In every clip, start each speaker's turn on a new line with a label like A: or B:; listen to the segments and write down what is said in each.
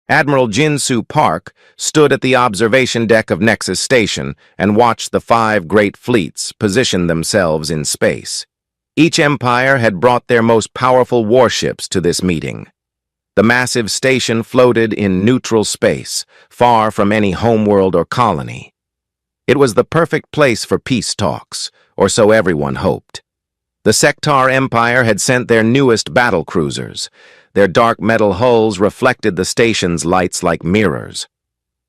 A: Admiral Jinsu Park stood at the observation deck of Nexus Station and watched the 5 great fleets position themselves in space. Each empire had brought their most powerful warships to this meeting. The massive station floated in neutral space, far from any homeworld or colony. It was the perfect place for peace talks, or so everyone hoped. The Sectar Empire had sent their newest battle cruisers. Their dark metal hulls reflected the station's lights like mirrors.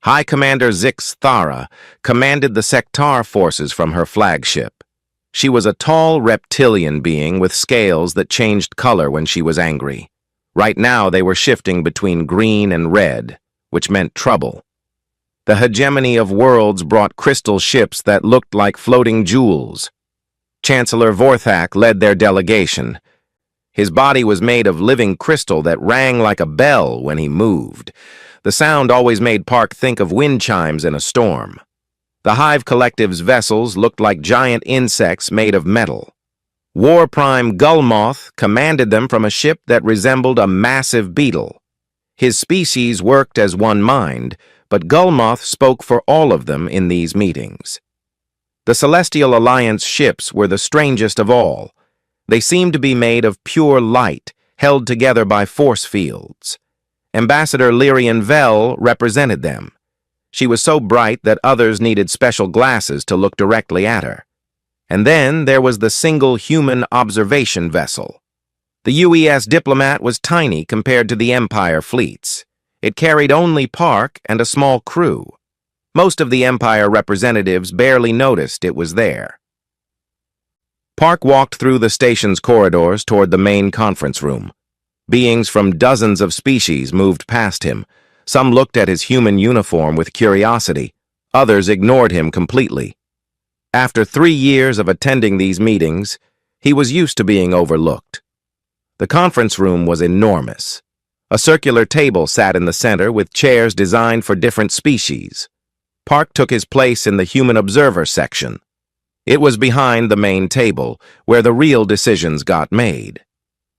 A: High Commander Zix Thara commanded the Sectar forces from her flagship. She was a tall reptilian being with scales that changed color when she was angry. Right now they were shifting between green and red, which meant trouble. The hegemony of worlds brought crystal ships that looked like floating jewels. Chancellor Vorthak led their delegation. His body was made of living crystal that rang like a bell when he moved. The sound always made Park think of wind chimes in a storm. The Hive Collective's vessels looked like giant insects made of metal. War Prime Gullmoth commanded them from a ship that resembled a massive beetle. His species worked as one mind, but Gullmoth spoke for all of them in these meetings. The Celestial Alliance ships were the strangest of all. They seemed to be made of pure light, held together by force fields. Ambassador Lyrian Vell represented them. She was so bright that others needed special glasses to look directly at her. And then there was the single human observation vessel. The UES Diplomat was tiny compared to the Empire fleets. It carried only Park and a small crew. Most of the Empire representatives barely noticed it was there. Park walked through the station's corridors toward the main conference room. Beings from dozens of species moved past him. Some looked at his human uniform with curiosity. Others ignored him completely. After 3 years of attending these meetings, he was used to being overlooked. The conference room was enormous. A circular table sat in the center with chairs designed for different species. Park took his place in the human observer section. It was behind the main table, where the real decisions got made.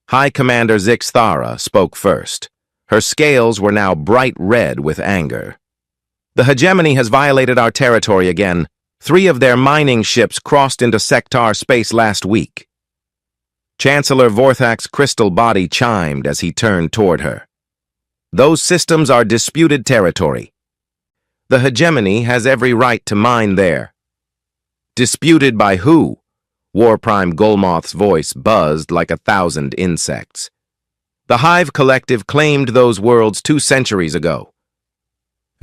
A: High Commander Zix Thara spoke first. Her scales were now bright red with anger. The hegemony has violated our territory again. 3 of their mining ships crossed into Sectar space last week. Chancellor Vorthak's crystal body chimed as he turned toward her. Those systems are disputed territory. The hegemony has every right to mine there. Disputed by who? War Prime Gullmoth's voice buzzed like 1,000 insects. The Hive Collective claimed those worlds 2 centuries ago.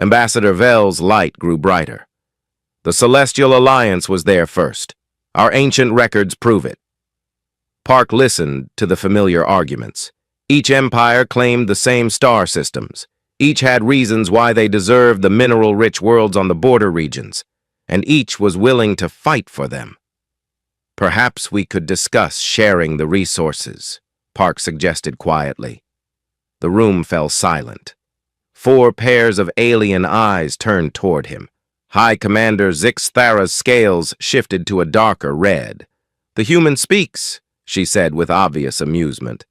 A: Ambassador Vell's light grew brighter. The Celestial Alliance was there first. Our ancient records prove it. Park listened to the familiar arguments. Each empire claimed the same star systems. Each had reasons why they deserved the mineral-rich worlds on the border regions, and each was willing to fight for them. Perhaps we could discuss sharing the resources, Park suggested quietly. The room fell silent. 4 pairs of alien eyes turned toward him. High Commander Zix Thara's scales shifted to a darker red. "The human speaks," she said with obvious amusement.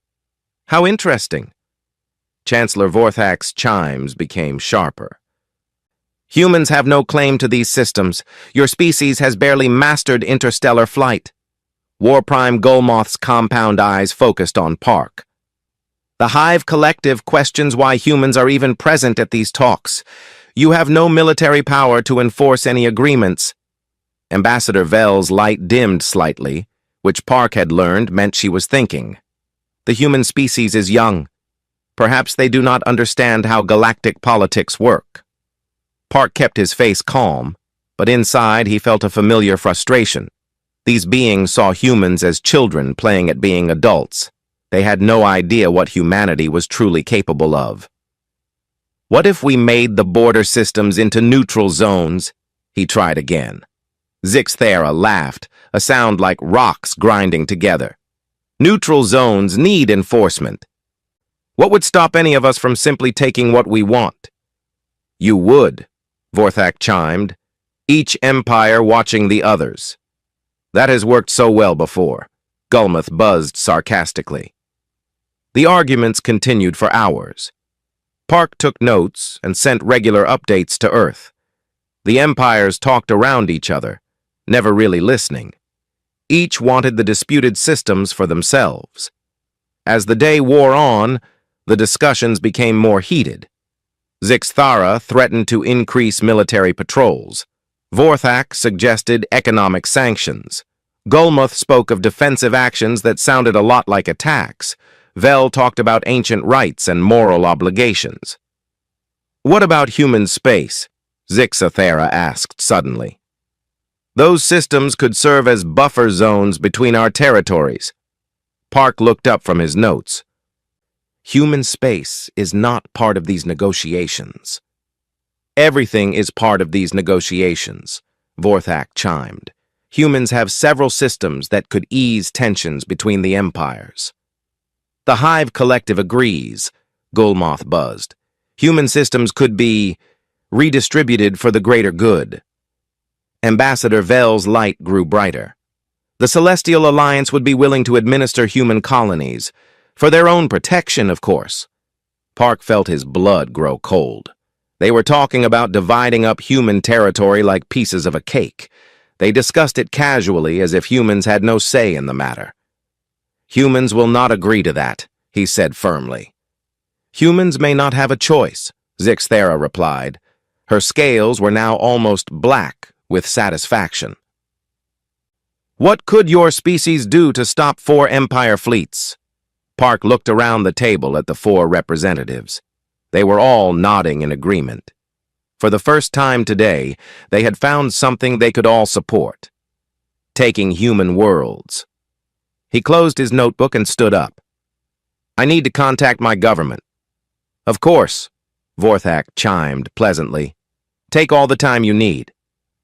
A: "How interesting." Chancellor Vorthak's chimes became sharper. "Humans have no claim to these systems. Your species has barely mastered interstellar flight." War Prime Gullmoth's compound eyes focused on Park. "The Hive Collective questions why humans are even present at these talks. You have no military power to enforce any agreements." Ambassador Vell's light dimmed slightly, which Park had learned meant she was thinking. "The human species is young. Perhaps they do not understand how galactic politics work." Park kept his face calm, but inside he felt a familiar frustration. These beings saw humans as children playing at being adults. They had no idea what humanity was truly capable of. "What if we made the border systems into neutral zones?" He tried again. Zix Thara laughed, a sound like rocks grinding together. "Neutral zones need enforcement. What would stop any of us from simply taking what we want?" "You would," Vorthak chimed, "each empire watching the others. That has worked so well before," Gullmoth buzzed sarcastically. The arguments continued for hours. Park took notes and sent regular updates to Earth. The empires talked around each other, never really listening. Each wanted the disputed systems for themselves. As the day wore on, the discussions became more heated. Zixthara threatened to increase military patrols. Vorthak suggested economic sanctions. Gulmuth spoke of defensive actions that sounded a lot like attacks. Vel talked about ancient rights and moral obligations. "What about human space?" Zixthara asked suddenly. "Those systems could serve as buffer zones between our territories." Park looked up from his notes. "Human space is not part of these negotiations." "Everything is part of these negotiations," Vorthak chimed. "Humans have several systems that could ease tensions between the empires." "The Hive Collective agrees," Gulmoth buzzed. "Human systems could be redistributed for the greater good." Ambassador Vel's light grew brighter. "The Celestial Alliance would be willing to administer human colonies, for their own protection, of course." Park felt his blood grow cold. They were talking about dividing up human territory like pieces of a cake. They discussed it casually as if humans had no say in the matter. "Humans will not agree to that," he said firmly. "Humans may not have a choice," Zixthara replied. Her scales were now almost black with satisfaction. "What could your species do to stop 4 Empire fleets?" Park looked around the table at the 4 representatives. They were all nodding in agreement. For the first time today, they had found something they could all support: taking human worlds. He closed his notebook and stood up. "I need to contact my government." "Of course," Vorthak chimed pleasantly. "Take all the time you need.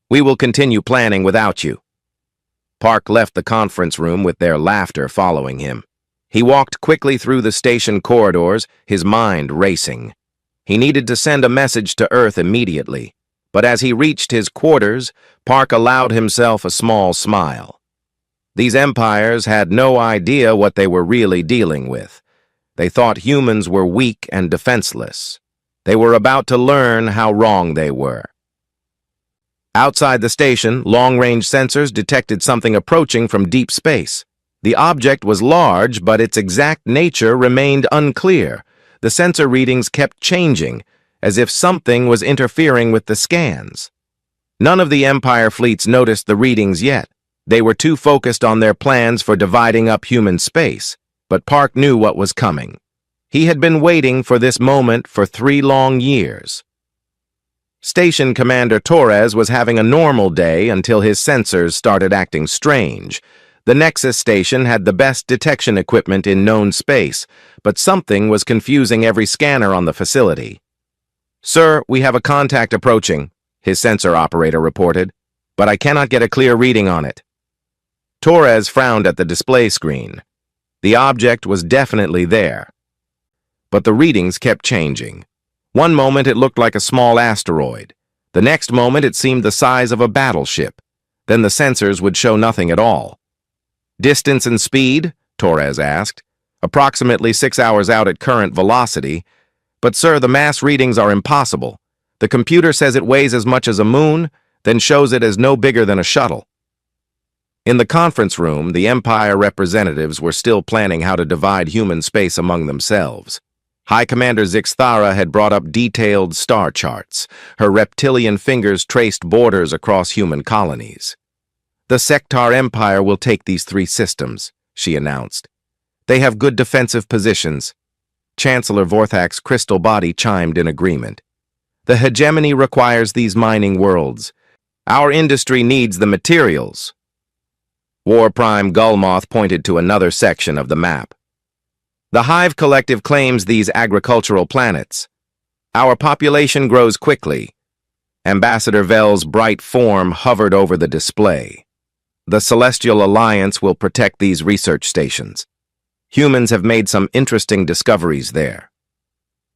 A: We will continue planning without you." Park left the conference room with their laughter following him. He walked quickly through the station corridors, his mind racing. He needed to send a message to Earth immediately, but as he reached his quarters, Park allowed himself a small smile. These empires had no idea what they were really dealing with. They thought humans were weak and defenseless. They were about to learn how wrong they were. Outside the station, long-range sensors detected something approaching from deep space. The object was large, but its exact nature remained unclear. The sensor readings kept changing, as if something was interfering with the scans. None of the Empire fleets noticed the readings yet. They were too focused on their plans for dividing up human space, but Park knew what was coming. He had been waiting for this moment for 3 long years. Station Commander Torres was having a normal day until his sensors started acting strange. The Nexus station had the best detection equipment in known space, but something was confusing every scanner on the facility. "Sir, we have a contact approaching," his sensor operator reported, "but I cannot get a clear reading on it." Torres frowned at the display screen. The object was definitely there, but the readings kept changing. One moment it looked like a small asteroid. The next moment it seemed the size of a battleship. Then the sensors would show nothing at all. "Distance and speed?" Torres asked. "Approximately 6 hours out at current velocity. But sir, the mass readings are impossible. The computer says it weighs as much as a moon, then shows it as no bigger than a shuttle." In the conference room, the Empire representatives were still planning how to divide human space among themselves. High Commander Zixthara had brought up detailed star charts. Her reptilian fingers traced borders across human colonies. "The Sectar Empire will take these 3 systems," she announced. "They have good defensive positions." Chancellor Vorthak's crystal body chimed in agreement. "The hegemony requires these mining worlds. Our industry needs the materials." War Prime Gulmoth pointed to another section of the map. "The Hive Collective claims these agricultural planets. Our population grows quickly." Ambassador Vel's bright form hovered over the display. "The Celestial Alliance will protect these research stations. Humans have made some interesting discoveries there."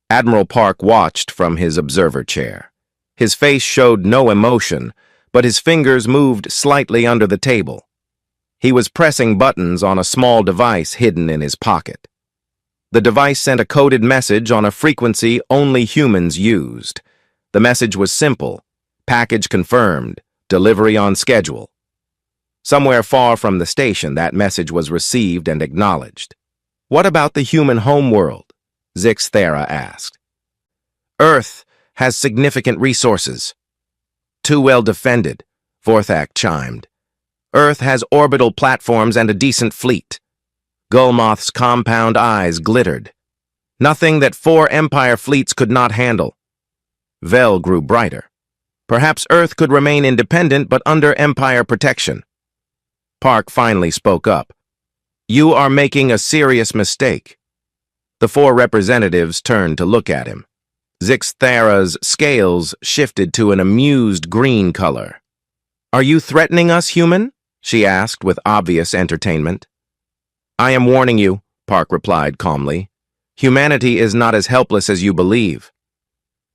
A: Admiral Park watched from his observer chair. His face showed no emotion, but his fingers moved slightly under the table. He was pressing buttons on a small device hidden in his pocket. The device sent a coded message on a frequency only humans used. The message was simple: package confirmed, delivery on schedule. Somewhere far from the station, that message was received and acknowledged. "What about the human homeworld?" Zixthera asked. "Earth has significant resources." "Too well defended," Vorthak chimed. "Earth has orbital platforms and a decent fleet." Gulmoth's compound eyes glittered. "Nothing that 4 Empire fleets could not handle." Vel grew brighter. "Perhaps Earth could remain independent but under Empire protection." Park finally spoke up. "You are making a serious mistake." The 4 representatives turned to look at him. Zixthera's scales shifted to an amused green color. "Are you threatening us, human?" she asked with obvious entertainment. "I am warning you," Park replied calmly. "Humanity is not as helpless as you believe."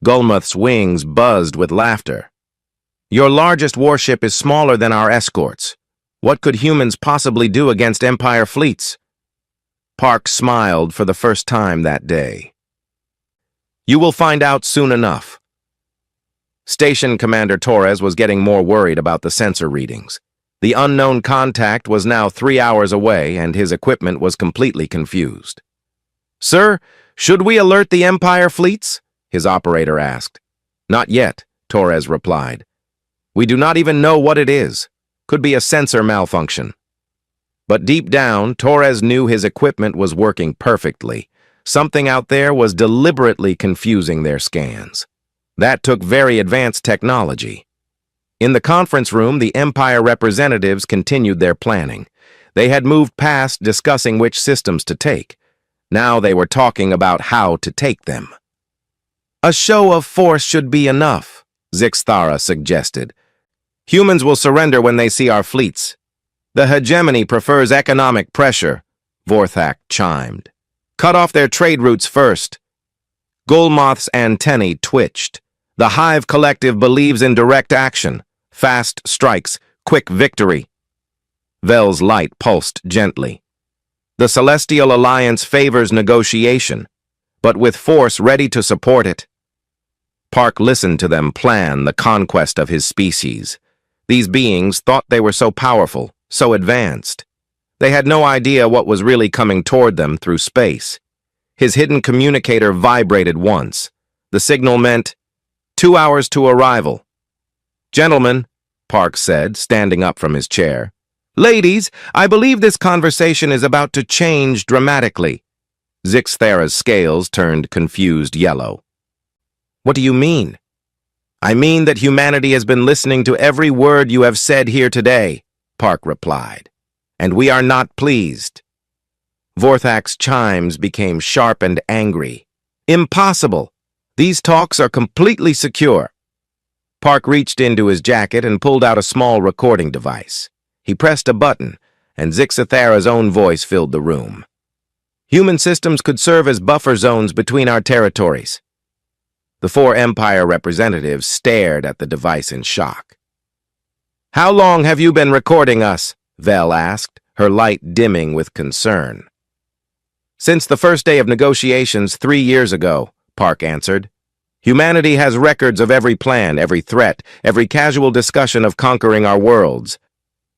A: Gulmoth's wings buzzed with laughter. "Your largest warship is smaller than our escorts. What could humans possibly do against Empire fleets?" Park smiled for the first time that day. "You will find out soon enough." Station Commander Torres was getting more worried about the sensor readings. The unknown contact was now 3 hours away, and his equipment was completely confused. "Sir, should we alert the Empire fleets?" his operator asked. "Not yet," Torres replied. "We do not even know what it is. Could be a sensor malfunction." But deep down, Torres knew his equipment was working perfectly. Something out there was deliberately confusing their scans. That took very advanced technology. In the conference room, the Empire representatives continued their planning. They had moved past discussing which systems to take. Now they were talking about how to take them. "A show of force should be enough," Zixthara suggested. "Humans will surrender when they see our fleets." "The hegemony prefers economic pressure," Vorthak chimed. "Cut off their trade routes first." Gulmoth's antennae twitched. "The Hive Collective believes in direct action. Fast strikes, quick victory." Vel's light pulsed gently. "The Celestial Alliance favors negotiation, but with force ready to support it." Park listened to them plan the conquest of his species. These beings thought they were so powerful, so advanced. They had no idea what was really coming toward them through space. His hidden communicator vibrated once. The signal meant 2 hours to arrival. "Gentlemen," Park said, standing up from his chair. "Ladies, I believe this conversation is about to change dramatically." Zixthera's scales turned confused yellow. "What do you mean?" "I mean that humanity has been listening to every word you have said here today," Park replied. "And we are not pleased." Vorthak's chimes became sharp and angry. "Impossible! These talks are completely secure." Park reached into his jacket and pulled out a small recording device. He pressed a button, and Zixthera's own voice filled the room. "Human systems could serve as buffer zones between our territories." The 4 Empire representatives stared at the device in shock. "How long have you been recording us?" Vel asked, her light dimming with concern. "Since the first day of negotiations 3 years ago," Park answered. "Humanity has records of every plan, every threat, every casual discussion of conquering our worlds."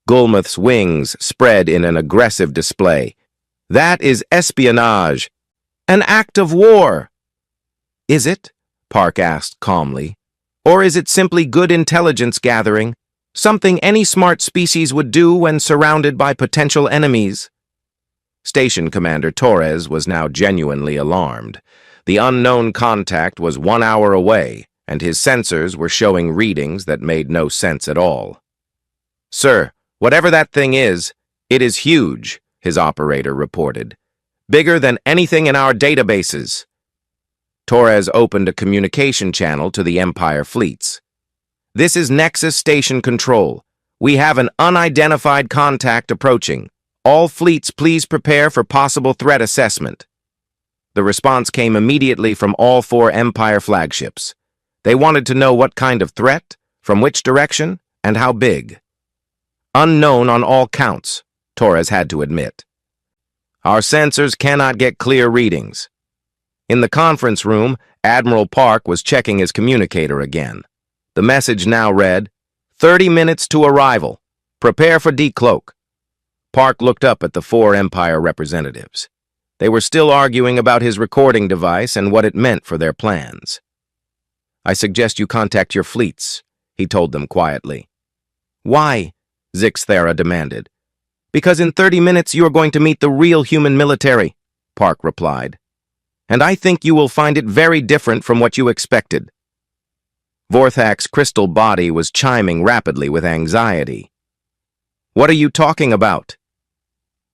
A: Gulmoth's wings spread in an aggressive display. "That is espionage. An act of war." "Is it?" Park asked calmly. "Or is it simply good intelligence gathering? Something any smart species would do when surrounded by potential enemies?" Station Commander Torres was now genuinely alarmed. The unknown contact was 1 hour away, and his sensors were showing readings that made no sense at all. "Sir, whatever that thing is, it is huge," his operator reported. "Bigger than anything in our databases." Torres opened a communication channel to the Empire fleets. "This is Nexus Station Control. We have an unidentified contact approaching. All fleets, please prepare for possible threat assessment." The response came immediately from all 4 Empire flagships. They wanted to know what kind of threat, from which direction, and how big. "Unknown on all counts," Torres had to admit. Our sensors cannot get clear readings. In the conference room, Admiral Park was checking his communicator again. The message now read, 30 minutes to arrival. Prepare for decloak. Park looked up at the 4 Empire representatives. They were still arguing about his recording device and what it meant for their plans. I suggest you contact your fleets, he told them quietly. Why? Zixthera demanded. Because in 30 minutes you are going to meet the real human military, Park replied. And I think you will find it very different from what you expected. Vorthak's crystal body was chiming rapidly with anxiety. What are you talking about?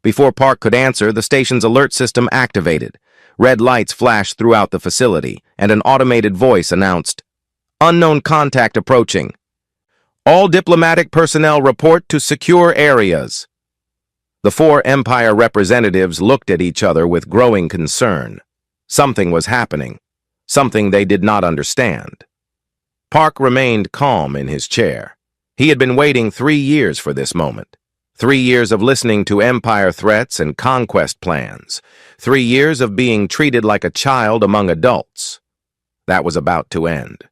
A: Before Park could answer, the station's alert system activated. Red lights flashed throughout the facility, and an automated voice announced, Unknown contact approaching. All diplomatic personnel report to secure areas. The 4 Empire representatives looked at each other with growing concern. Something was happening, something they did not understand. Park remained calm in his chair. He had been waiting 3 years for this moment. 3 years of listening to Empire threats and conquest plans. 3 years of being treated like a child among adults. That was about to end.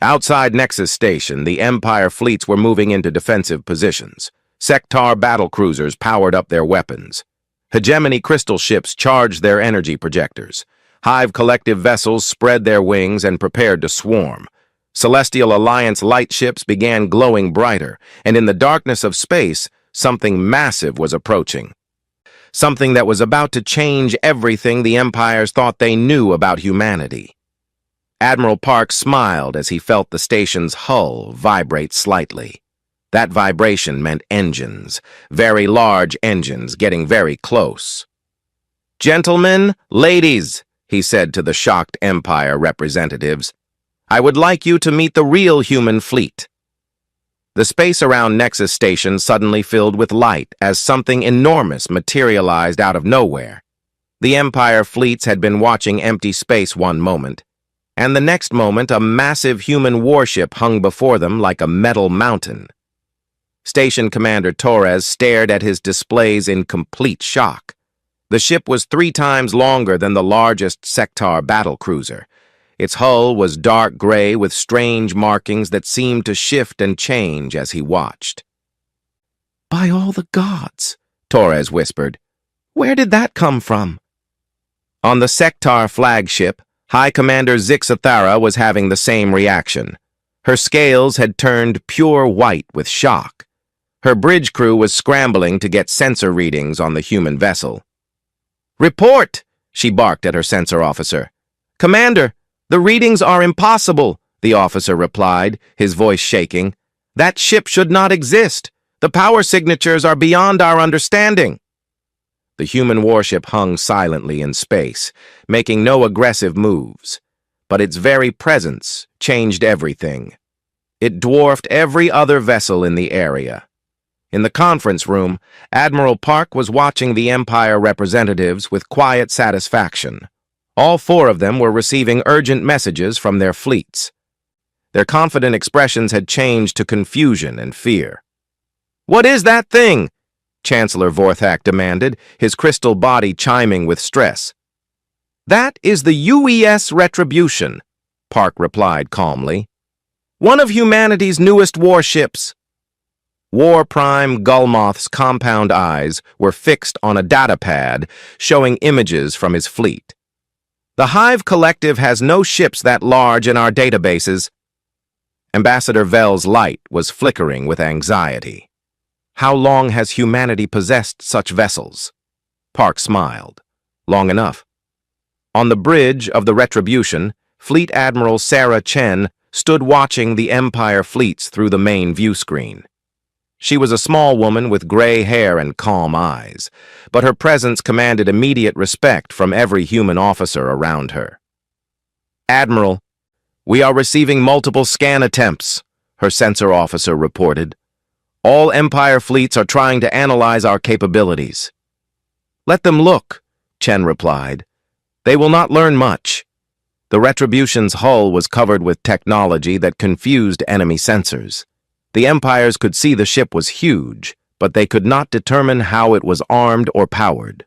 A: Outside Nexus Station, the Empire fleets were moving into defensive positions. Sector battlecruisers powered up their weapons. Hegemony crystal ships charged their energy projectors. Hive collective vessels spread their wings and prepared to swarm. Celestial Alliance light ships began glowing brighter, and in the darkness of space, something massive was approaching. Something that was about to change everything the Empires thought they knew about humanity. Admiral Park smiled as he felt the station's hull vibrate slightly. That vibration meant engines, very large engines getting very close. Gentlemen, ladies, he said to the shocked Empire representatives, I would like you to meet the real human fleet. The space around Nexus Station suddenly filled with light as something enormous materialized out of nowhere. The Empire fleets had been watching empty space one moment, and the next moment a massive human warship hung before them like a metal mountain. Station Commander Torres stared at his displays in complete shock. The ship was 3 times longer than the largest Sector battlecruiser. Its hull was dark gray with strange markings that seemed to shift and change as he watched. By all the gods, Torres whispered. Where did that come from? On the Sector flagship, High Commander Zixthera was having the same reaction. Her scales had turned pure white with shock. Her bridge crew was scrambling to get sensor readings on the human vessel. Report, she barked at her sensor officer. Commander, the readings are impossible, the officer replied, his voice shaking. That ship should not exist. The power signatures are beyond our understanding. The human warship hung silently in space, making no aggressive moves. But its very presence changed everything. It dwarfed every other vessel in the area. In the conference room, Admiral Park was watching the Empire representatives with quiet satisfaction. All 4 of them were receiving urgent messages from their fleets. Their confident expressions had changed to confusion and fear. What is that thing? Chancellor Vorthak demanded, his crystal body chiming with stress. That is the UES Retribution, Park replied calmly. One of humanity's newest warships. War Prime Gullmoth's compound eyes were fixed on a datapad showing images from his fleet. The Hive Collective has no ships that large in our databases. Ambassador Vell's light was flickering with anxiety. How long has humanity possessed such vessels? Park smiled. Long enough. On the bridge of the Retribution, Fleet Admiral Sarah Chen stood watching the Empire fleets through the main view screen. She was a small woman with gray hair and calm eyes, but her presence commanded immediate respect from every human officer around her. Admiral, we are receiving multiple scan attempts, her sensor officer reported. All Empire fleets are trying to analyze our capabilities. Let them look, Chen replied. They will not learn much. The Retribution's hull was covered with technology that confused enemy sensors. The Empires could see the ship was huge, but they could not determine how it was armed or powered.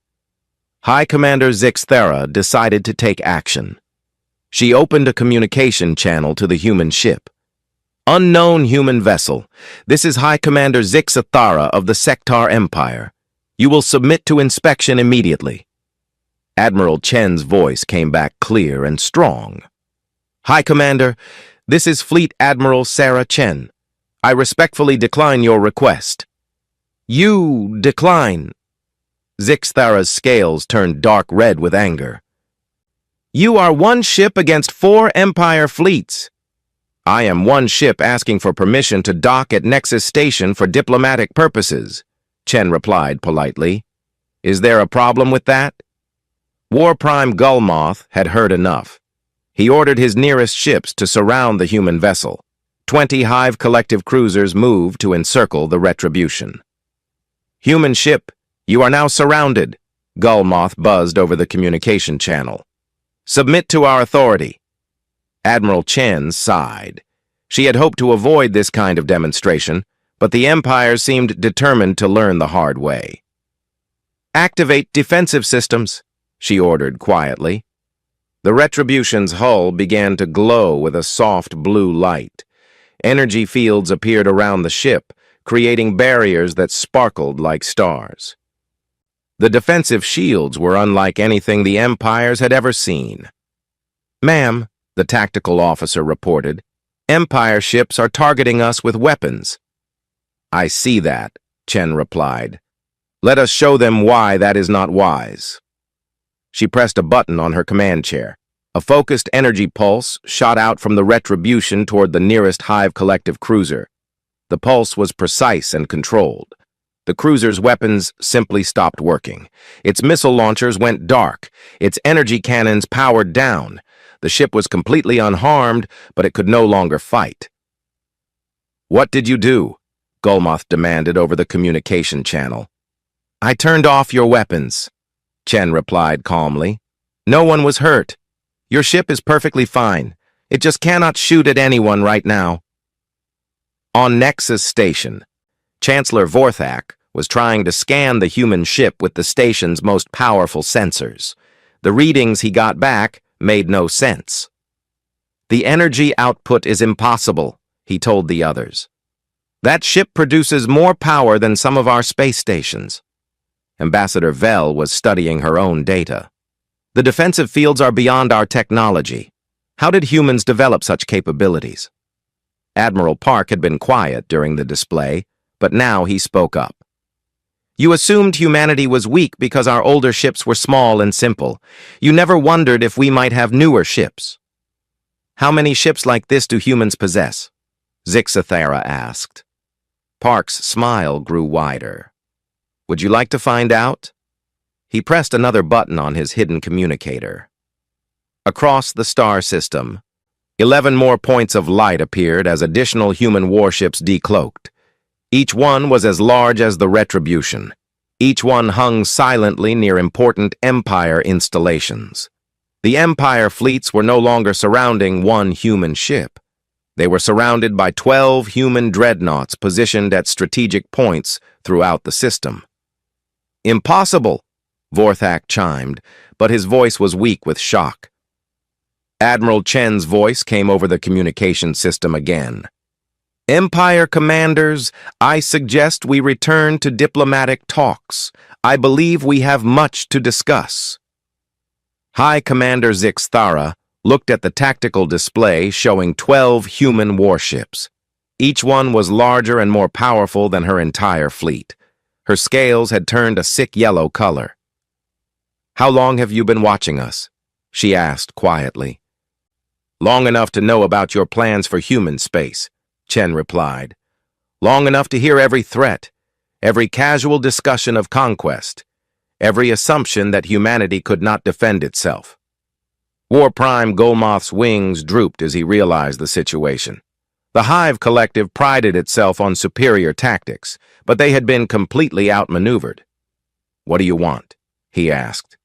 A: High Commander Zixthera decided to take action. She opened a communication channel to the human ship. Unknown human vessel. This is High Commander Zixthera of the Sectar Empire. You will submit to inspection immediately. Admiral Chen's voice came back clear and strong. High Commander, this is Fleet Admiral Sarah Chen. I respectfully decline your request. You decline. Zixthera's scales turned dark red with anger. You are one ship against 4 Empire fleets. I am one ship asking for permission to dock at Nexus Station for diplomatic purposes, Chen replied politely. Is there a problem with that? War Prime Gullmoth had heard enough. He ordered his nearest ships to surround the human vessel. 20 Hive collective cruisers moved to encircle the Retribution. Human ship, you are now surrounded, Gullmoth buzzed over the communication channel. Submit to our authority. Admiral Chen sighed. She had hoped to avoid this kind of demonstration, but the Empire seemed determined to learn the hard way. Activate defensive systems, she ordered quietly. The Retribution's hull began to glow with a soft blue light. Energy fields appeared around the ship, creating barriers that sparkled like stars. The defensive shields were unlike anything the Empires had ever seen. Ma'am, the tactical officer reported, Empire ships are targeting us with weapons. I see that, Chen replied. Let us show them why that is not wise. She pressed a button on her command chair. A focused energy pulse shot out from the Retribution toward the nearest Hive collective cruiser. The pulse was precise and controlled. The cruiser's weapons simply stopped working. Its missile launchers went dark. Its energy cannons powered down. The ship was completely unharmed, but it could no longer fight. What did you do? Gullmoth demanded over the communication channel. I turned off your weapons, Chen replied calmly. No one was hurt. Your ship is perfectly fine. It just cannot shoot at anyone right now. On Nexus Station, Chancellor Vorthak was trying to scan the human ship with the station's most powerful sensors. The readings he got back made no sense. The energy output is impossible, he told the others. That ship produces more power than some of our space stations. Ambassador Vell was studying her own data. The defensive fields are beyond our technology. How did humans develop such capabilities? Admiral Park had been quiet during the display, but now he spoke up. You assumed humanity was weak because our older ships were small and simple. You never wondered if we might have newer ships. How many ships like this do humans possess? Zixthera asked. Park's smile grew wider. Would you like to find out? He pressed another button on his hidden communicator. Across the star system, 11 more points of light appeared as additional human warships decloaked. Each one was as large as the Retribution. Each one hung silently near important Empire installations. The Empire fleets were no longer surrounding one human ship. They were surrounded by 12 human dreadnoughts positioned at strategic points throughout the system. Impossible, Vorthak chimed, but his voice was weak with shock. Admiral Chen's voice came over the communication system again. Empire commanders, I suggest we return to diplomatic talks. I believe we have much to discuss. High Commander Zixthera looked at the tactical display showing 12 human warships. Each one was larger and more powerful than her entire fleet. Her scales had turned a sick yellow color. How long have you been watching us? She asked quietly. Long enough to know about your plans for human space, Chen replied. Long enough to hear every threat, every casual discussion of conquest, every assumption that humanity could not defend itself. War Prime Gullmoth's wings drooped as he realized the situation. The Hive Collective prided itself on superior tactics, but they had been completely outmaneuvered. What do you want? He asked.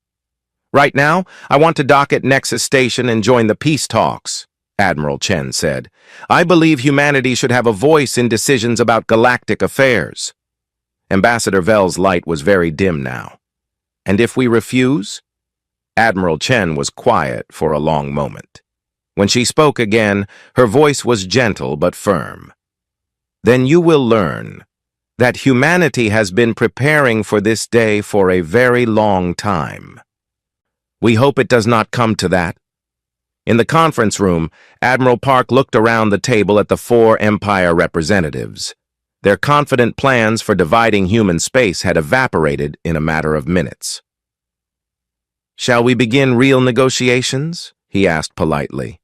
A: Right now, I want to dock at Nexus Station and join the peace talks, Admiral Chen said. I believe humanity should have a voice in decisions about galactic affairs. Ambassador Vell's light was very dim now. And if we refuse? Admiral Chen was quiet for a long moment. When she spoke again, her voice was gentle but firm. Then you will learn that humanity has been preparing for this day for a very long time. We hope it does not come to that. In the conference room, Admiral Park looked around the table at the 4 Empire representatives. Their confident plans for dividing human space had evaporated in a matter of minutes. "Shall we begin real negotiations?" he asked politely.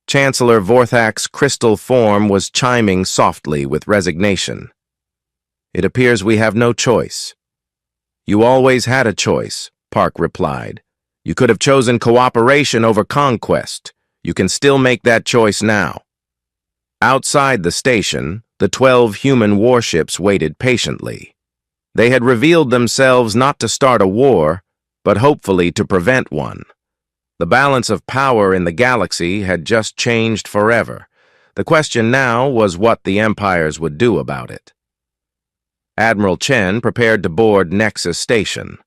A: Chancellor Vorthak's crystal form was chiming softly with resignation. "It appears we have no choice." "You always had a choice," Park replied. "You could have chosen cooperation over conquest. You can still make that choice now." Outside the station, the 12 human warships waited patiently. They had revealed themselves not to start a war, but hopefully to prevent one. The balance of power in the galaxy had just changed forever. The question now was what the empires would do about it. Admiral Chen prepared to board Nexus Station.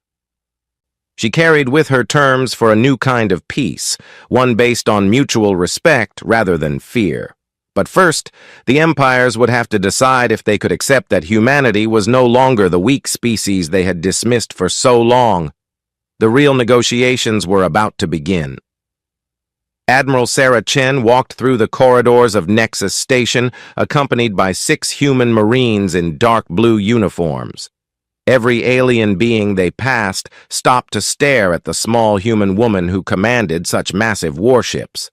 A: She carried with her terms for a new kind of peace, one based on mutual respect rather than fear. But first, the empires would have to decide if they could accept that humanity was no longer the weak species they had dismissed for so long. The real negotiations were about to begin. Admiral Sarah Chen walked through the corridors of Nexus Station, accompanied by 6 human Marines in dark blue uniforms. Every alien being they passed stopped to stare at the small human woman who commanded such massive warships.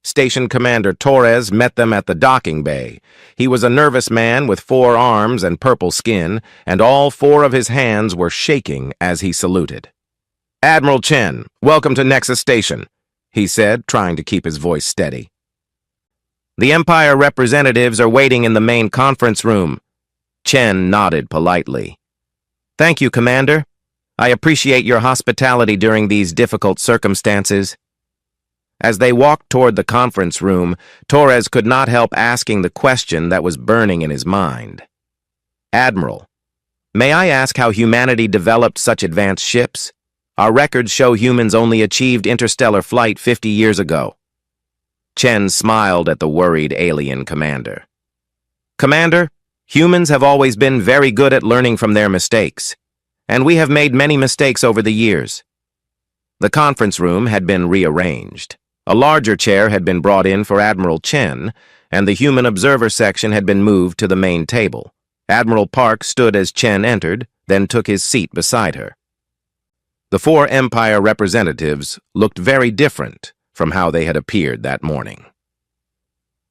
A: Station Commander Torres met them at the docking bay. He was a nervous man with 4 arms and purple skin, and all 4 of his hands were shaking as he saluted. "Admiral Chen, welcome to Nexus Station," he said, trying to keep his voice steady. "The Empire representatives are waiting in the main conference room." Chen nodded politely. "Thank you, Commander. I appreciate your hospitality during these difficult circumstances." As they walked toward the conference room, Torres could not help asking the question that was burning in his mind. "Admiral, may I ask how humanity developed such advanced ships? Our records show humans only achieved interstellar flight 50 years ago." Chen smiled at the worried alien commander. "Commander, humans have always been very good at learning from their mistakes, and we have made many mistakes over the years." The conference room had been rearranged. A larger chair had been brought in for Admiral Chen, and the human observer section had been moved to the main table. Admiral Park stood as Chen entered, then took his seat beside her. The 4 Empire representatives looked very different from how they had appeared that morning.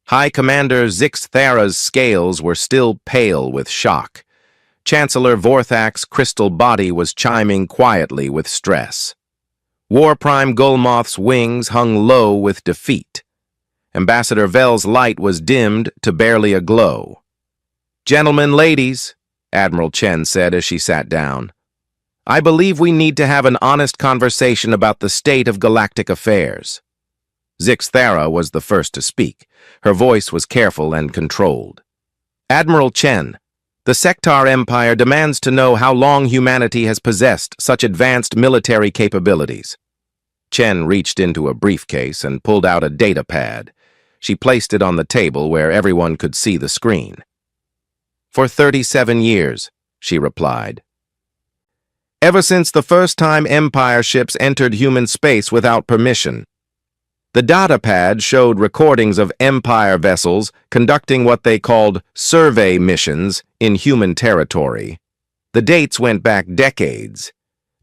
A: High Commander Zixthara's scales were still pale with shock. Chancellor Vorthak's crystal body was chiming quietly with stress. War Prime Gulmoth's wings hung low with defeat. Ambassador Vel's light was dimmed to barely a glow. "Gentlemen, ladies," Admiral Chen said as she sat down, "I believe we need to have an honest conversation about the state of galactic affairs." Zixthara was the first to speak. Her voice was careful and controlled. "Admiral Chen, the Sectar Empire demands to know how long humanity has possessed such advanced military capabilities." Chen reached into a briefcase and pulled out a data pad. She placed it on the table where everyone could see the screen. "For 37 years," she replied. "Ever since the first time Empire ships entered human space without permission." The data pad showed recordings of Empire vessels conducting what they called survey missions in human territory. The dates went back decades.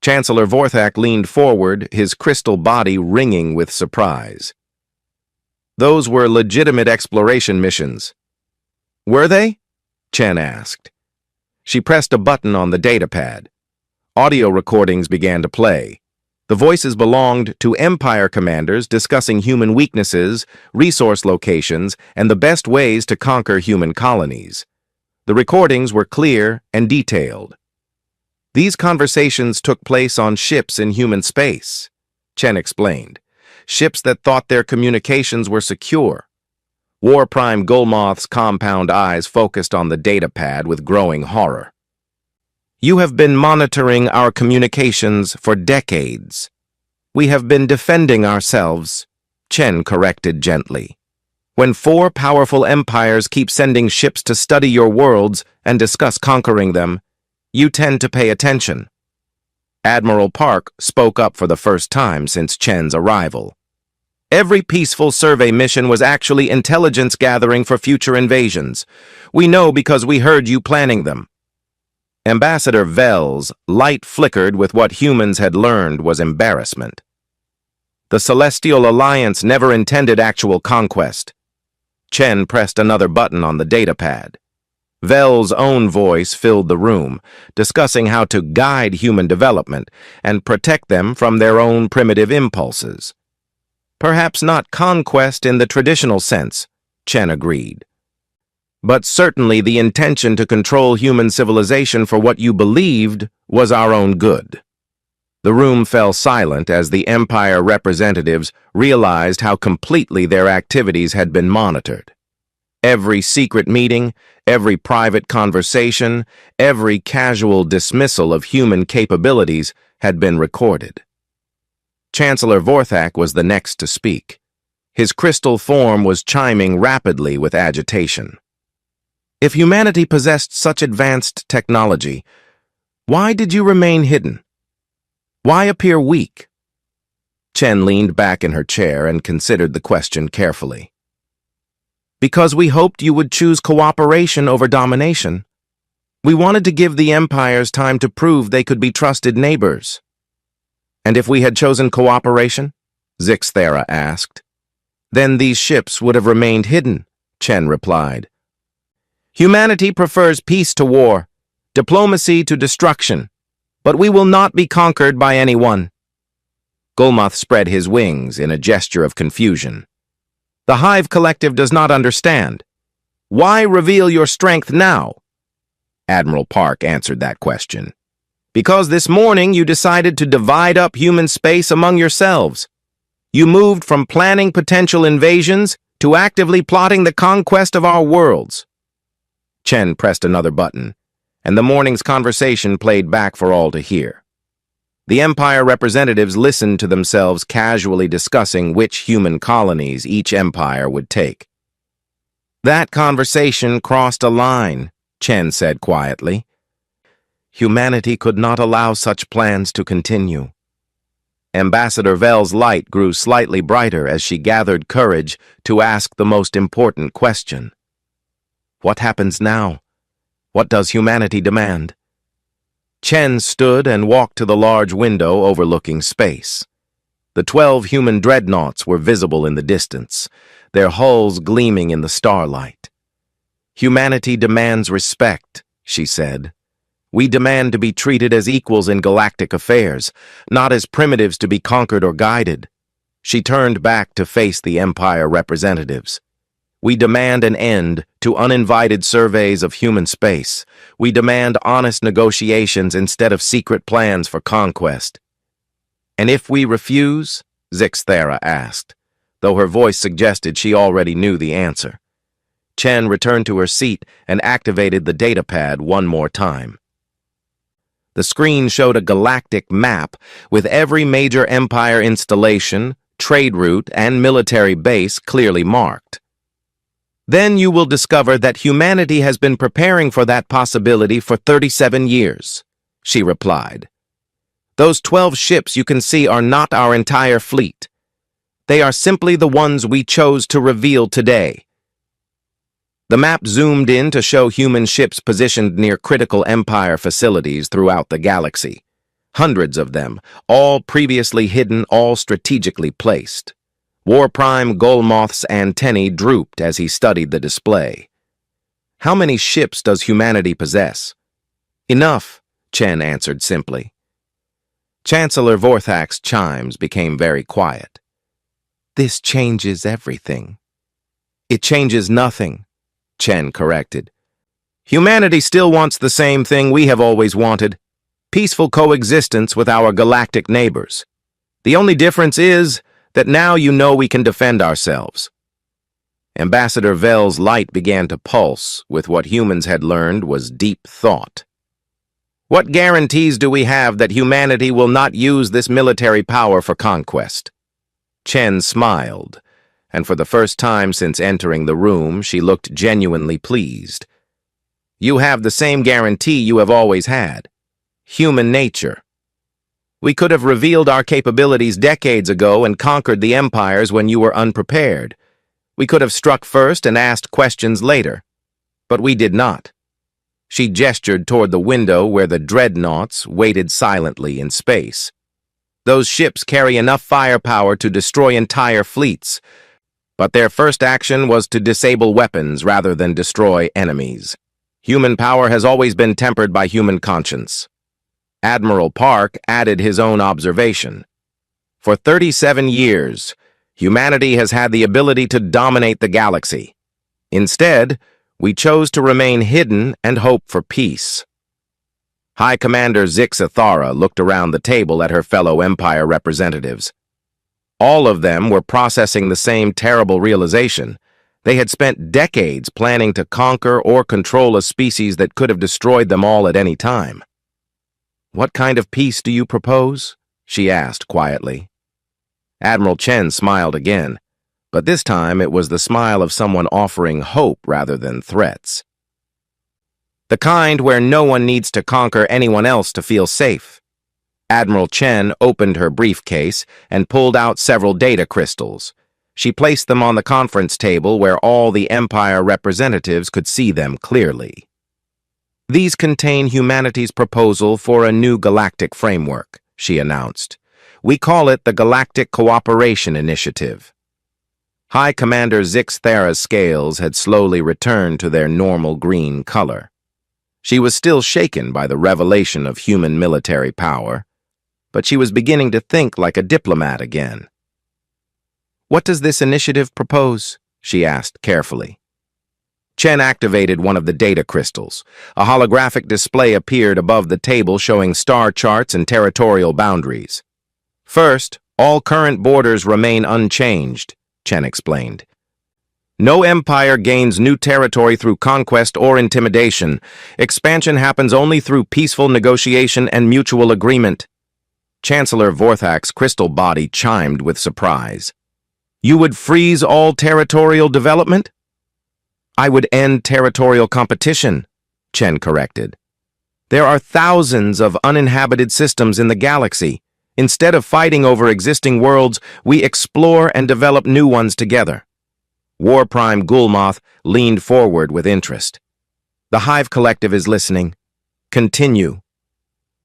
A: Chancellor Vorthak leaned forward, his crystal body ringing with surprise. "Those were legitimate exploration missions." "Were they?" Chen asked. She pressed a button on the data pad. Audio recordings began to play. The voices belonged to Empire commanders discussing human weaknesses, resource locations, and the best ways to conquer human colonies. The recordings were clear and detailed. These conversations took place on ships in human space, Chen explained. Ships that thought their communications were secure. War Prime Gulmoth's compound eyes focused on the data pad with growing horror. You have been monitoring our communications for decades. We have been defending ourselves, Chen corrected gently. When four powerful empires keep sending ships to study your worlds and discuss conquering them, you tend to pay attention. Admiral Park spoke up for the first time since Chen's arrival. Every peaceful survey mission was actually intelligence gathering for future invasions. We know because we heard you planning them. Ambassador Vell's light flickered with what humans had learned was embarrassment. The Celestial Alliance never intended actual conquest. Chen pressed another button on the datapad. Vell's own voice filled the room, discussing how to guide human development and protect them from their own primitive impulses. Perhaps not conquest in the traditional sense, Chen agreed. But certainly the intention to control human civilization for what you believed was our own good. The room fell silent as the Empire representatives realized how completely their activities had been monitored. Every secret meeting, every private conversation, every casual dismissal of human capabilities had been recorded. Chancellor Vorthak was the next to speak. His crystal form was chiming rapidly with agitation. If humanity possessed such advanced technology, why did you remain hidden? Why appear weak? Chen leaned back in her chair and considered the question carefully. Because we hoped you would choose cooperation over domination. We wanted to give the empires time to prove they could be trusted neighbors. And if we had chosen cooperation? Zixthera asked. Then these ships would have remained hidden, Chen replied. Humanity prefers peace to war, diplomacy to destruction, but we will not be conquered by anyone. Gulmoth spread his wings in a gesture of confusion. The Hive Collective does not understand. Why reveal your strength now? Admiral Park answered that question. Because this morning you decided to divide up human space among yourselves. You moved from planning potential invasions to actively plotting the conquest of our worlds. Chen pressed another button, and the morning's conversation played back for all to hear. The Empire representatives listened to themselves casually discussing which human colonies each empire would take. That conversation crossed a line, Chen said quietly. Humanity could not allow such plans to continue. Ambassador Vell's light grew slightly brighter as she gathered courage to ask the most important question. What happens now? What does humanity demand? Chen stood and walked to the large window overlooking space. The 12 human dreadnoughts were visible in the distance, their hulls gleaming in the starlight. Humanity demands respect, she said. We demand to be treated as equals in galactic affairs, not as primitives to be conquered or guided. She turned back to face the Empire representatives. We demand an end to uninvited surveys of human space. We demand honest negotiations instead of secret plans for conquest. And if we refuse? Zixthera asked, though her voice suggested she already knew the answer. Chen returned to her seat and activated the datapad one more time. The screen showed a galactic map with every major empire installation, trade route, and military base clearly marked. Then you will discover that humanity has been preparing for that possibility for 37 years, she replied. Those 12 ships you can see are not our entire fleet. They are simply the ones we chose to reveal today. The map zoomed in to show human ships positioned near critical Empire facilities throughout the galaxy. Hundreds of them, all previously hidden, all strategically placed. War Prime Gulmoth's antennae drooped as he studied the display. How many ships does humanity possess? Enough, Chen answered simply. Chancellor Vorthak's chimes became very quiet. This changes everything. It changes nothing, Chen corrected. Humanity still wants the same thing we have always wanted, peaceful coexistence with our galactic neighbors. The only difference is that now you know we can defend ourselves. Ambassador Vell's light began to pulse with what humans had learned was deep thought. What guarantees do we have that humanity will not use this military power for conquest? Chen smiled, and for the first time since entering the room, she looked genuinely pleased. You have the same guarantee you have always had. Human nature. We could have revealed our capabilities decades ago and conquered the empires when you were unprepared. We could have struck first and asked questions later. But we did not. She gestured toward the window where the dreadnoughts waited silently in space. Those ships carry enough firepower to destroy entire fleets, but their first action was to disable weapons rather than destroy enemies. Human power has always been tempered by human conscience. Admiral Park added his own observation. For 37 years, humanity has had the ability to dominate the galaxy. Instead, we chose to remain hidden and hope for peace. High Commander Zixathara looked around the table at her fellow Empire representatives. All of them were processing the same terrible realization. They had spent decades planning to conquer or control a species that could have destroyed them all at any time. "What kind of peace do you propose?" she asked quietly. Admiral Chen smiled again, but this time it was the smile of someone offering hope rather than threats. "The kind where no one needs to conquer anyone else to feel safe." Admiral Chen opened her briefcase and pulled out several data crystals. She placed them on the conference table where all the Empire representatives could see them clearly. "These contain humanity's proposal for a new galactic framework," she announced. "We call it the Galactic Cooperation Initiative." High Commander Zixathara's scales had slowly returned to their normal green color. She was still shaken by the revelation of human military power, but she was beginning to think like a diplomat again. "What does this initiative propose?" she asked carefully. Chen activated one of the data crystals. A holographic display appeared above the table showing star charts and territorial boundaries. "First, all current borders remain unchanged," Chen explained. "No empire gains new territory through conquest or intimidation. Expansion happens only through peaceful negotiation and mutual agreement." Chancellor Vorthak's crystal body chimed with surprise. "You would freeze all territorial development?" "I would end territorial competition," Chen corrected. "There are thousands of uninhabited systems in the galaxy. Instead of fighting over existing worlds, we explore and develop new ones together." War Prime Gulmoth leaned forward with interest. "The Hive Collective is listening. Continue."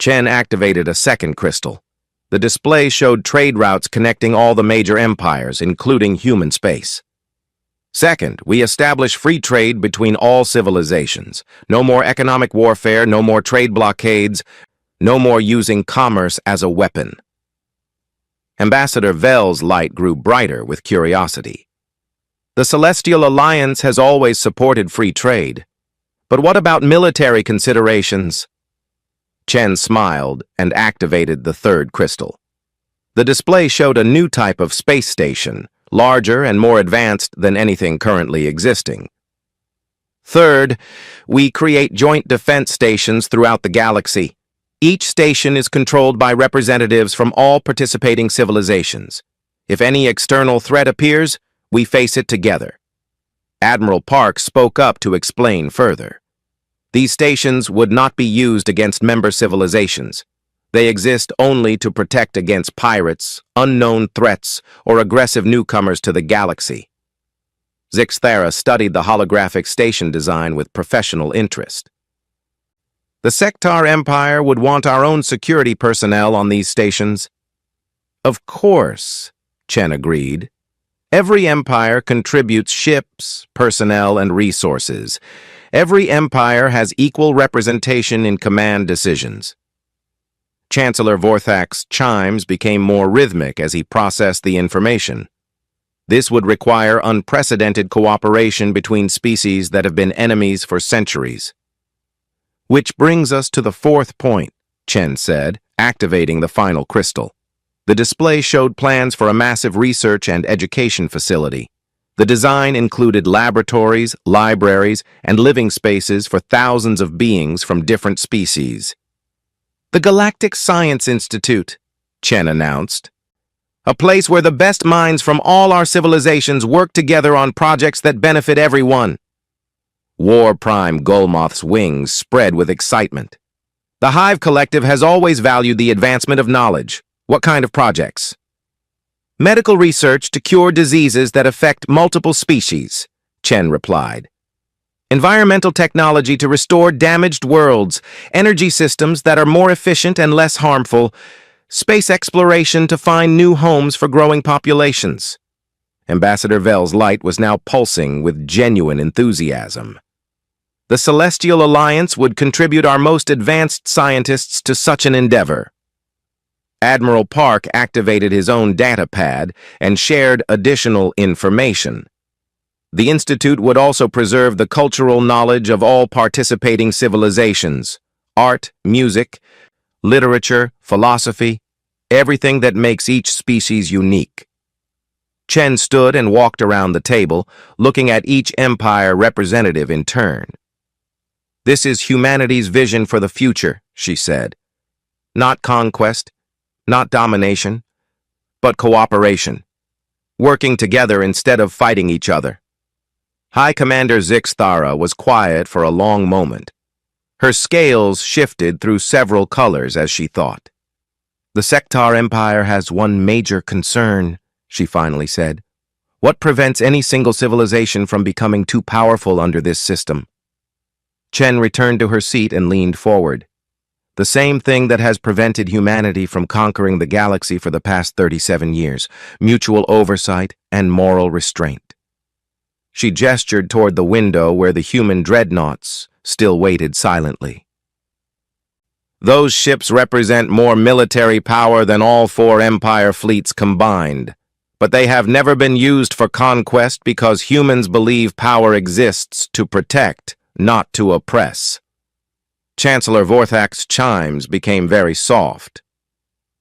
A: Chen activated a second crystal. The display showed trade routes connecting all the major empires, including human space. "Second, we establish free trade between all civilizations. No more economic warfare, no more trade blockades, no more using commerce as a weapon." Ambassador Vel's light grew brighter with curiosity. "The Celestial Alliance has always supported free trade. But what about military considerations?" Chen smiled and activated the third crystal. The display showed a new type of space station, larger and more advanced than anything currently existing. "Third, we create joint defense stations throughout the galaxy. Each station is controlled by representatives from all participating civilizations. If any external threat appears, we face it together." Admiral Park spoke up to explain further. "These stations would not be used against member civilizations. They exist only to protect against pirates, unknown threats, or aggressive newcomers to the galaxy." Zixathara studied the holographic station design with professional interest. "The Sectar Empire would want our own security personnel on these stations." "Of course," Chen agreed. "Every empire contributes ships, personnel, and resources. Every empire has equal representation in command decisions." Chancellor Vorthak's chimes became more rhythmic as he processed the information. This would require unprecedented cooperation between species that have been enemies for centuries. "Which brings us to the fourth point," Chen said, activating the final crystal. The display showed plans for a massive research and education facility. The design included laboratories, libraries, and living spaces for thousands of beings from different species. "The Galactic Science Institute," Chen announced. "A place where the best minds from all our civilizations work together on projects that benefit everyone." War Prime Golmoth's wings spread with excitement. "The Hive Collective has always valued the advancement of knowledge. What kind of projects?" "Medical research to cure diseases that affect multiple species," Chen replied. "Environmental technology to restore damaged worlds, energy systems that are more efficient and less harmful, space exploration to find new homes for growing populations." Ambassador Vel's light was now pulsing with genuine enthusiasm. "The Celestial Alliance would contribute our most advanced scientists to such an endeavor." Admiral Park activated his own data pad and shared additional information. The Institute would also preserve the cultural knowledge of all participating civilizations, art, music, literature, philosophy, everything that makes each species unique. Chen stood and walked around the table, looking at each empire representative in turn. "This is humanity's vision for the future," she said. "Not conquest, not domination, but cooperation, working together instead of fighting each other." High Commander Zix Thara was quiet for a long moment. Her scales shifted through several colors as she thought. "The Sectar Empire has one major concern," she finally said. "What prevents any single civilization from becoming too powerful under this system?" Chen returned to her seat and leaned forward. "The same thing that has prevented humanity from conquering the galaxy for the past 37 years, mutual oversight and moral restraint." She gestured toward the window where the human dreadnoughts still waited silently. "Those ships represent more military power than all 4 Empire fleets combined, but they have never been used for conquest because humans believe power exists to protect, not to oppress." Chancellor Vorthak's chimes became very soft.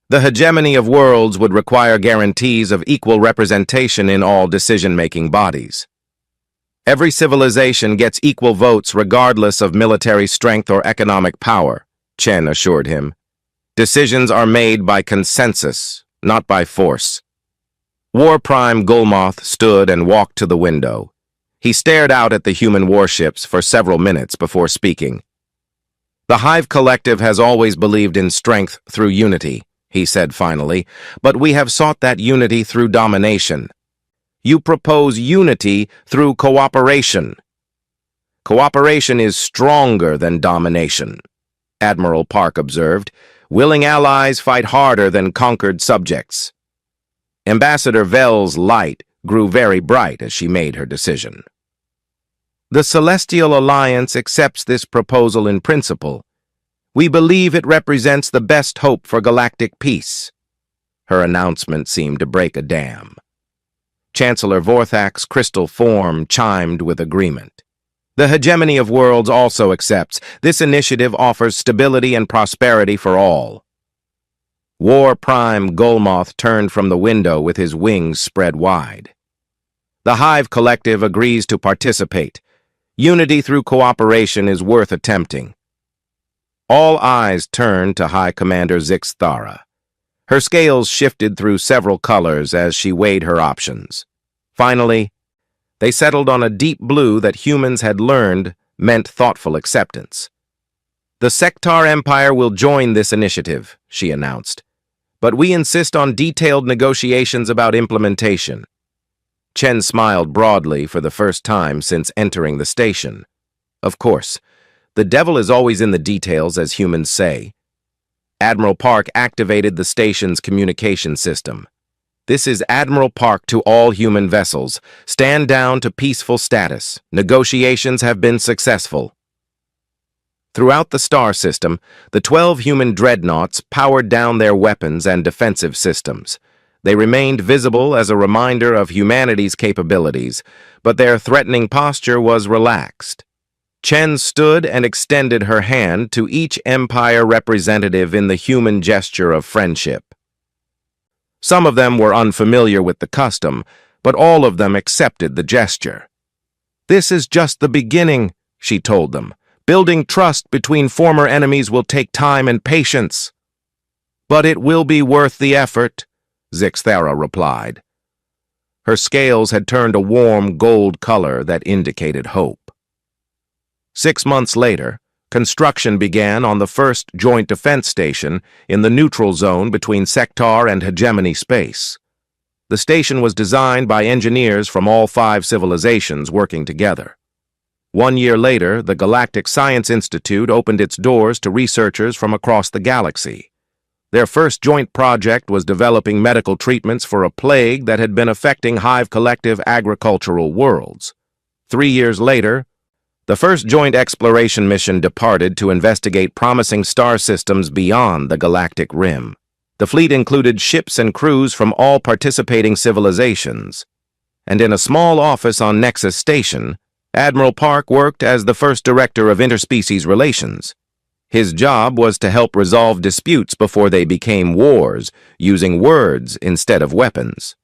A: "The hegemony of worlds would require guarantees of equal representation in all decision-making bodies. Every civilization gets equal votes regardless of military strength or economic power," Chen assured him. "Decisions are made by consensus, not by force." War Prime Golmoth stood and walked to the window. He stared out at the human warships for several minutes before speaking. "The Hive Collective has always believed in strength through unity," he said finally, "but we have sought that unity through domination. You propose unity through cooperation." "Cooperation is stronger than domination," Admiral Park observed. "Willing allies fight harder than conquered subjects." Ambassador Vel's light grew very bright as she made her decision. "The Celestial Alliance accepts this proposal in principle. We believe it represents the best hope for galactic peace." Her announcement seemed to break a dam. Chancellor Vorthak's crystal form chimed with agreement. "The hegemony of worlds also accepts. This initiative offers stability and prosperity for all." War Prime Golmoth turned from the window with his wings spread wide. "The Hive Collective agrees to participate. Unity through cooperation is worth attempting." All eyes turned to High Commander Zix Thara. Her scales shifted through several colors as she weighed her options. Finally, they settled on a deep blue that humans had learned meant thoughtful acceptance. "The Sectar Empire will join this initiative," she announced, "but we insist on detailed negotiations about implementation." Chen smiled broadly for the first time since entering the station. Of course, the devil is always in the details, as humans say. Admiral Park activated the station's communication system. "This is Admiral Park to all human vessels. Stand down to peaceful status. Negotiations have been successful." Throughout the star system, the 12 human dreadnoughts powered down their weapons and defensive systems. They remained visible as a reminder of humanity's capabilities, but their threatening posture was relaxed. Chen stood and extended her hand to each Empire representative in the human gesture of friendship. Some of them were unfamiliar with the custom, but all of them accepted the gesture. "This is just the beginning," she told them. Building trust between former enemies will take time and patience. But it will be worth the effort, Zixthera replied. Her scales had turned a warm gold color that indicated hope. 6 months later, construction began on the first joint defense station in the neutral zone between Sector and Hegemony space. The station was designed by engineers from all 5 civilizations working together. 1 year later, the Galactic Science Institute opened its doors to researchers from across the galaxy. Their first joint project was developing medical treatments for a plague that had been affecting Hive Collective agricultural worlds. 3 years later, the first joint exploration mission departed to investigate promising star systems beyond the galactic rim. The fleet included ships and crews from all participating civilizations. And in a small office on Nexus Station, Admiral Park worked as the first director of interspecies relations. His job was to help resolve disputes before they became wars, using words instead of weapons.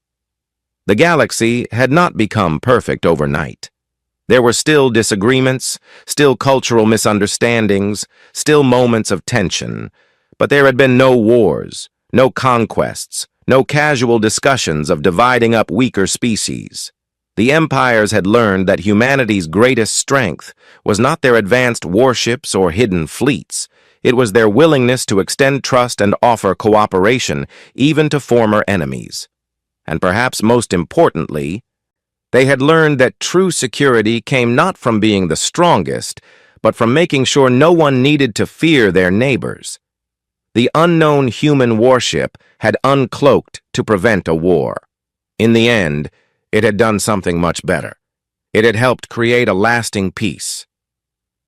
A: The galaxy had not become perfect overnight. There were still disagreements, still cultural misunderstandings, still moments of tension, but there had been no wars, no conquests, no casual discussions of dividing up weaker species. The empires had learned that humanity's greatest strength was not their advanced warships or hidden fleets. It was their willingness to extend trust and offer cooperation, even to former enemies. And perhaps most importantly, they had learned that true security came not from being the strongest, but from making sure no one needed to fear their neighbors. The unknown human warship had uncloaked to prevent a war. In the end, it had done something much better. It had helped create a lasting peace.